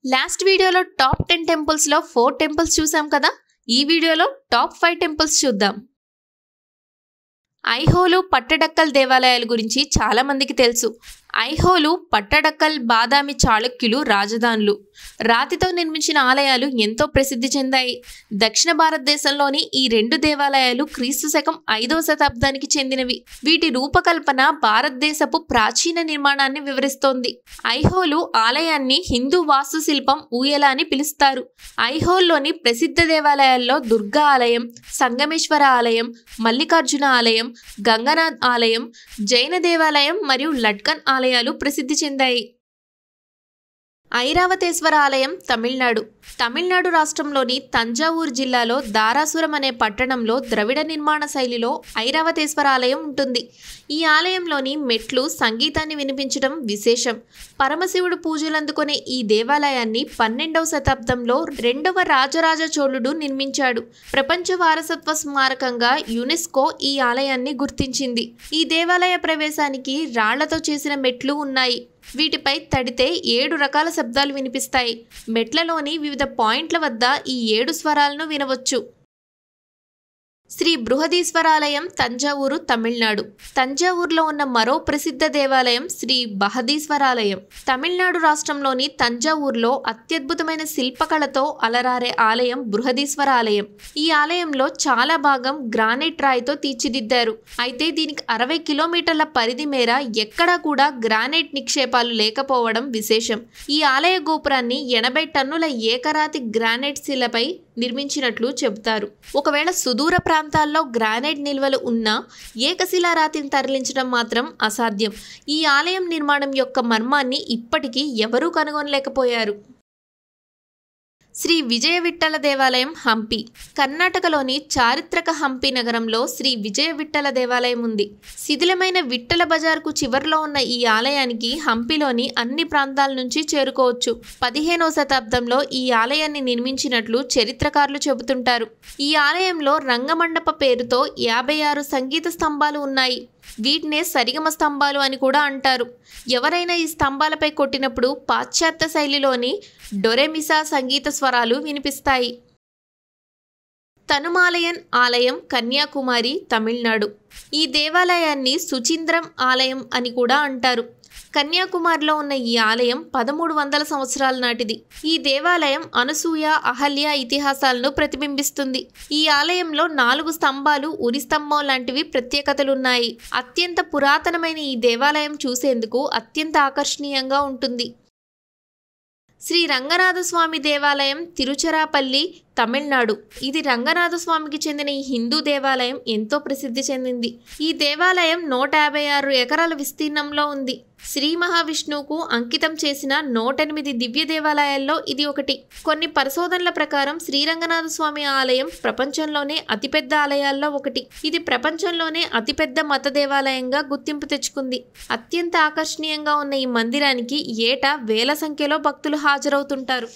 Last వీడియోలో top 10 టెంపుల్స్లో 4 temples చూసాం కదా. ఈ వీడియోలో టాప్ 5 టెంపుల్స్ చూద్దాం. ఐహోలు పట్టడక్కల్ దేవాలయాల గురించి చాలా మందికి తెలుసు. ఐహోలు పట్టడక్కల్ బాదామి చాళుక్యులు రాజధానులు. రాతితో నిర్మించిన ఆలయాలు ఎంతో ప్రసిద్ధి చెందాయి. దక్షిణ భారతదేశంలోని ఈ రెండు దేవాలయాలు క్రీస్తు శకం 5వ శతాబ్దానికి చెందినవి. వీటి రూపకల్పన భారతదేశపు ప్రాచీన నిర్మాణాన్ని వివరిస్తోంది. ఐహోలు ఆలయాన్ని హిందూ వాస్తుశిల్పం ఊయల అని పిలుస్తారు. ఐహోల్లోని ప్రసిద్ధ దేవాలయాల్లో దుర్గా ఆలయం, సంగమేశ్వర ఆలయం, మల్లికార్జున ఆలయం, గంగనాథ్ ఆలయం, జైన దేవాలయం మరియు లట్కన్ ఆలయాలు ప్రసిద్ధి చెందాయి. ఐరావతేశ్వర ఆలయం తమిళనాడు రాష్ట్రంలోని తంజావూరు జిల్లాలో దారాసురం అనే పట్టణంలో ద్రవిడ నిర్మాణ శైలిలో ఐరావతేశ్వర ఆలయం ఉంటుంది. ఈ ఆలయంలోని మెట్లు సంగీతాన్ని వినిపించడం విశేషం. పరమశివుడు పూజలు అందుకునే ఈ దేవాలయాన్ని 12వ శతాబ్దంలో 2వ రాజరాజ చోళుడు నిర్మించాడు. ప్రపంచ వారసత్వ స్మారకంగా యునెస్కో ఈ ఆలయాన్ని గుర్తించింది. ఈ దేవాలయ ప్రవేశానికి రాళ్లతో చేసిన మెట్లు ఉన్నాయి. వీటిపై తడితే 7 రకాల శబ్దాలు వినిపిస్తాయి. మెట్లలోని వివిధ పాయింట్ల వద్ద ఈ 7 స్వరాలను వినవచ్చు. శ్రీ బృహదీశ్వరాలయం తంజావూరు తమిళనాడు. తంజావూరులో ఉన్న మరో ప్రసిద్ధ దేవాలయం శ్రీ బహదీశ్వరాలయం. తమిళనాడు రాష్ట్రంలోని తంజావూరులో అత్యద్భుతమైన శిల్పకళతో అలరారే ఆలయం బృహదీశ్వర ఆలయం. ఈ ఆలయంలో చాలా భాగం గ్రానైట్ రాయితో తీర్చిదిద్దారు. అయితే దీనికి 60 కిలోమీటర్ల పరిధి మేర ఎక్కడా కూడా గ్రానైట్ నిక్షేపాలు లేకపోవడం విశేషం. ఈ ఆలయ గోపురాన్ని 80 టన్నుల ఏకరాతి గ్రానైట్ శిలపై నిర్మించినట్లు చెబుతారు. ఒకవేళ సుదూర ప్రాంతాల్లో గ్రానైట్ నిల్వలు ఉన్నా ఏకశిలా రాతిని తరలించడం మాత్రం అసాధ్యం. ఈ ఆలయం నిర్మాణం యొక్క మర్మాన్ని ఇప్పటికీ ఎవరూ కనుగొనలేకపోయారు. శ్రీ విజయ విఠల దేవాలయం హంపి. కర్ణాటకలోని చారిత్రక హంపి నగరంలో శ్రీ విజయ విఠల దేవాలయం ఉంది. శిథిలమైన విఠల బజార్కు చివర్లో ఉన్న ఈ ఆలయానికి హంపిలోని అన్ని ప్రాంతాల నుంచి చేరుకోవచ్చు. 15వ శతాబ్దంలో ఈ ఆలయాన్ని నిర్మించినట్లు చరిత్రకారులు చెబుతుంటారు. ఈ ఆలయంలో రంగమండప పేరుతో 56 సంగీత స్తంభాలు ఉన్నాయి. వీటినే సరిగమ స్తంభాలు అని కూడా అంటారు. ఎవరైనా ఈ స్తంభాలపై కొట్టినప్పుడు పాశ్చాత్య శైలిలోని డొరెమిసా సంగీత స్వరాలు వినిపిస్తాయి. తనుమాలయన్ ఆలయం కన్యాకుమారి తమిళనాడు. ఈ దేవాలయాన్ని సుచింద్రం ఆలయం అని కూడా అంటారు. కన్యాకుమారిలో ఉన్న ఈ ఆలయం 1300 సంవత్సరాల నాటిది. ఈ దేవాలయం అనసూయ, అహల్య ఇతిహాసాలను ప్రతిబింబిస్తుంది. ఈ ఆలయంలో 4 స్తంభాలు, ఉరి స్తంభం లాంటివి ప్రత్యేకతలున్నాయి. అత్యంత పురాతనమైన ఈ దేవాలయం చూసేందుకు అత్యంత ఆకర్షణీయంగా ఉంటుంది. శ్రీ రంగనాథస్వామి దేవాలయం తిరుచిరాపల్లి తమిళనాడు. ఇది రంగనాథస్వామికి చెందిన ఈ హిందూ దేవాలయం ఎంతో ప్రసిద్ధి చెందింది. ఈ దేవాలయం 156 ఎకరాల విస్తీర్ణంలో ఉంది. శ్రీ మహావిష్ణువుకు అంకితం చేసిన 108 దివ్య దేవాలయాల్లో ఇది ఒకటి. కొన్ని పరిశోధనల ప్రకారం శ్రీరంగనాథస్వామి ఆలయం ప్రపంచంలోనే అతిపెద్ద ఆలయాల్లో ఒకటి. ఇది ప్రపంచంలోనే అతిపెద్ద మత దేవాలయంగా గుర్తింపు తెచ్చుకుంది. అత్యంత ఆకర్షణీయంగా ఉన్న ఈ మందిరానికి ఏటా వేల సంఖ్యలో భక్తులు హాజరవుతుంటారు.